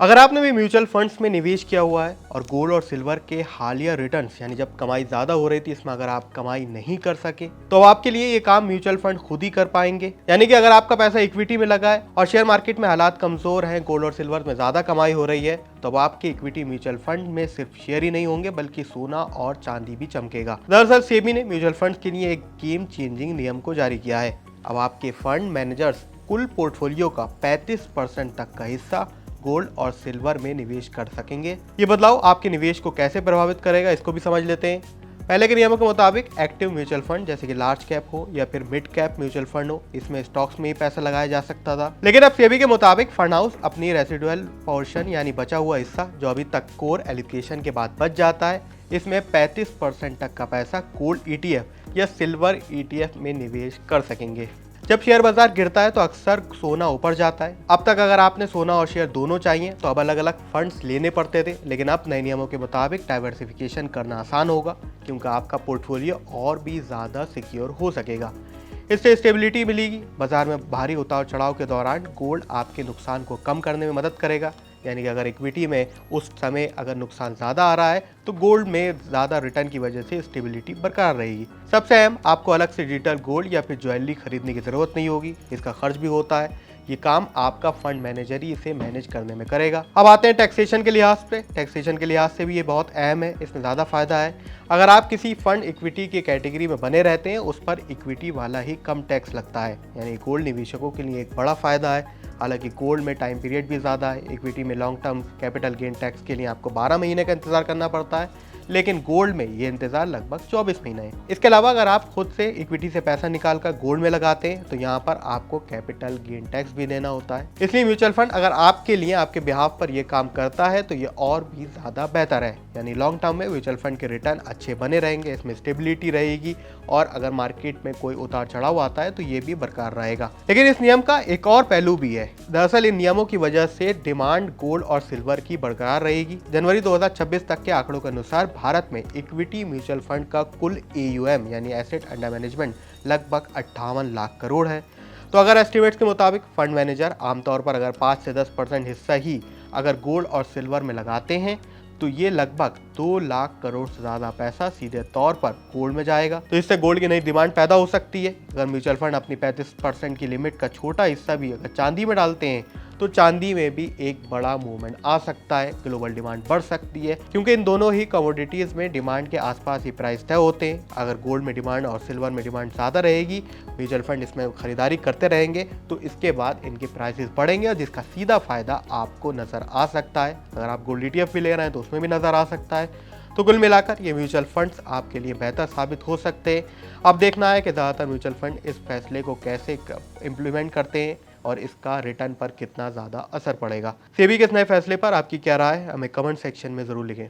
अगर आपने भी म्यूचुअल फंड्स में निवेश किया हुआ है और गोल्ड और सिल्वर के हालिया रिटर्न्स यानी जब कमाई ज़्यादा हो रही थी इसमें अगर आप कमाई नहीं कर सके तो आपके लिए ये काम म्यूचुअल फंड खुद ही कर पाएंगे। यानी कि अगर आपका पैसा इक्विटी में लगा है और शेयर मार्केट में हालात कमज़ोर हैं, गोल्ड और सिल्वर में ज़्यादा कमाई हो रही है, तो अब आपके इक्विटी म्यूचुअल फंड में सिर्फ शेयर ही नहीं होंगे बल्कि सोना और चांदी भी चमकेगा। दरअसल सेबी ने म्यूचुअल फंड के लिए एक गेम चेंजिंग नियम को जारी किया है। अब आपके फंड मैनेजर्स कुल पोर्टफोलियो का 35% तक का हिस्सा गोल्ड और सिल्वर में निवेश कर सकेंगे। ये बदलाव आपके निवेश को कैसे प्रभावित करेगा इसको भी समझ लेते हैं। पहले के नियमों के मुताबिक एक्टिव म्यूचुअल फंड जैसे कि लार्ज कैप हो या फिर मिड कैप म्यूचुअल फंड हो, इसमें स्टॉक्स में ही पैसा लगाया जा सकता था। लेकिन अब सेबी के मुताबिक फंड हाउस अपनी रेसिडुअल पोर्शन यानी बचा हुआ हिस्सा जो अभी तक कोर एलोकेशन के बाद बच जाता है, इसमें 35% तक का पैसा गोल्ड ETF या सिल्वर ETF में निवेश कर सकेंगे। जब शेयर बाजार गिरता है तो अक्सर सोना ऊपर जाता है। अब तक अगर आपने सोना और शेयर दोनों चाहिए तो अब अलग अलग फंड्स लेने पड़ते थे, लेकिन अब नए नियमों के मुताबिक डाइवर्सिफिकेशन करना आसान होगा क्योंकि आपका पोर्टफोलियो और भी ज़्यादा सिक्योर हो सकेगा। इससे स्टेबिलिटी मिलेगी। बाजार में भारी उतार चढ़ाव के दौरान गोल्ड आपके नुकसान को कम करने में मदद करेगा। यानी कि अगर इक्विटी में उस समय अगर नुकसान ज़्यादा आ रहा है तो गोल्ड में ज़्यादा रिटर्न की वजह से स्टेबिलिटी बरकरार रहेगी। सबसे अहम, आपको अलग से डिजिटल गोल्ड या फिर ज्वेलरी खरीदने की ज़रूरत नहीं होगी। इसका खर्च भी होता है, ये काम आपका फंड मैनेजर ही इसे मैनेज करने में करेगा। अब आते हैं टैक्सेशन के लिहाज पे। टैक्सेशन के लिहाज से भी ये बहुत अहम है, इसमें ज़्यादा फायदा है। अगर आप किसी फंड इक्विटी की कैटेगरी में बने रहते हैं उस पर इक्विटी वाला ही कम टैक्स लगता है। यानी गोल्ड निवेशकों के लिए एक बड़ा फायदा है। हालांकि गोल्ड में टाइम पीरियड भी ज़्यादा है। इक्विटी में long term capital gain tax के लिए आपको 12 महीने का इंतजार करना पड़ता है, लेकिन गोल्ड में ये इंतजार लगभग 24 महीने है। इसके अलावा अगर आप खुद से इक्विटी से पैसा निकालकर गोल्ड में लगाते हैं तो यहाँ पर आपको कैपिटल गेन टैक्स भी देना होता है। इसलिए म्यूचुअल फंड अगर आपके लिए आपके बिहाफ पर यह काम करता है तो ये और भी ज़्यादा बेहतर है। यानी लॉन्ग टर्म में म्यूचुअल फंड के रिटर्न अच्छे बने रहेंगे, इसमें स्टेबिलिटी रहेगी और अगर मार्केट में कोई उतार चढ़ाव आता है तो ये भी बरकरार रहेगा। लेकिन इस नियम का एक और पहलू भी है। दरअसल इन नियमों की वजह से डिमांड गोल्ड और सिल्वर की बरकरार रहेगी। जनवरी 2026 तक के आंकड़ों के अनुसार भारत में इक्विटी म्यूचुअल फंड का कुल AUM यानी एसेट अंडर मैनेजमेंट लगभग 58 लाख करोड़ है। तो अगर एस्टिमेट्स के मुताबिक फंड मैनेजर आमतौर पर अगर 5 से 10% हिस्सा ही अगर गोल्ड और सिल्वर में लगाते हैं तो ये लगभग 2 लाख करोड़ से ज़्यादा पैसा सीधे तौर पर गोल्ड में जाएगा। तो इससे गोल्ड की नई डिमांड पैदा हो सकती है। अगर म्यूचुअल फंड अपनी 35% की लिमिट का छोटा हिस्सा भी अगर चांदी में डालते हैं तो चांदी में भी एक बड़ा मूवमेंट आ सकता है, ग्लोबल डिमांड बढ़ सकती है क्योंकि इन दोनों ही कमोडिटीज़ में डिमांड के आसपास ही प्राइस तय होते हैं। अगर गोल्ड में डिमांड और सिल्वर में डिमांड ज़्यादा रहेगी, म्यूचुअल फंड इसमें खरीदारी करते रहेंगे तो इसके बाद इनके प्राइसेस बढ़ेंगे और जिसका सीधा फायदा आपको नज़र आ सकता है। अगर आप गोल्ड ETF भी ले रहे हैं तो उसमें भी नज़र आ सकता है। तो कुल मिलाकर ये म्यूचुअल फंड्स आपके लिए बेहतर साबित हो सकते हैं। अब देखना है कि ज़्यादातर म्यूचुअल फंड इस फैसले को कैसे इम्प्लीमेंट करते हैं और इसका रिटर्न पर कितना ज़्यादा असर पड़ेगा। सेबी के इस नए फैसले पर आपकी क्या राय है, हमें कमेंट सेक्शन में ज़रूर लिखें।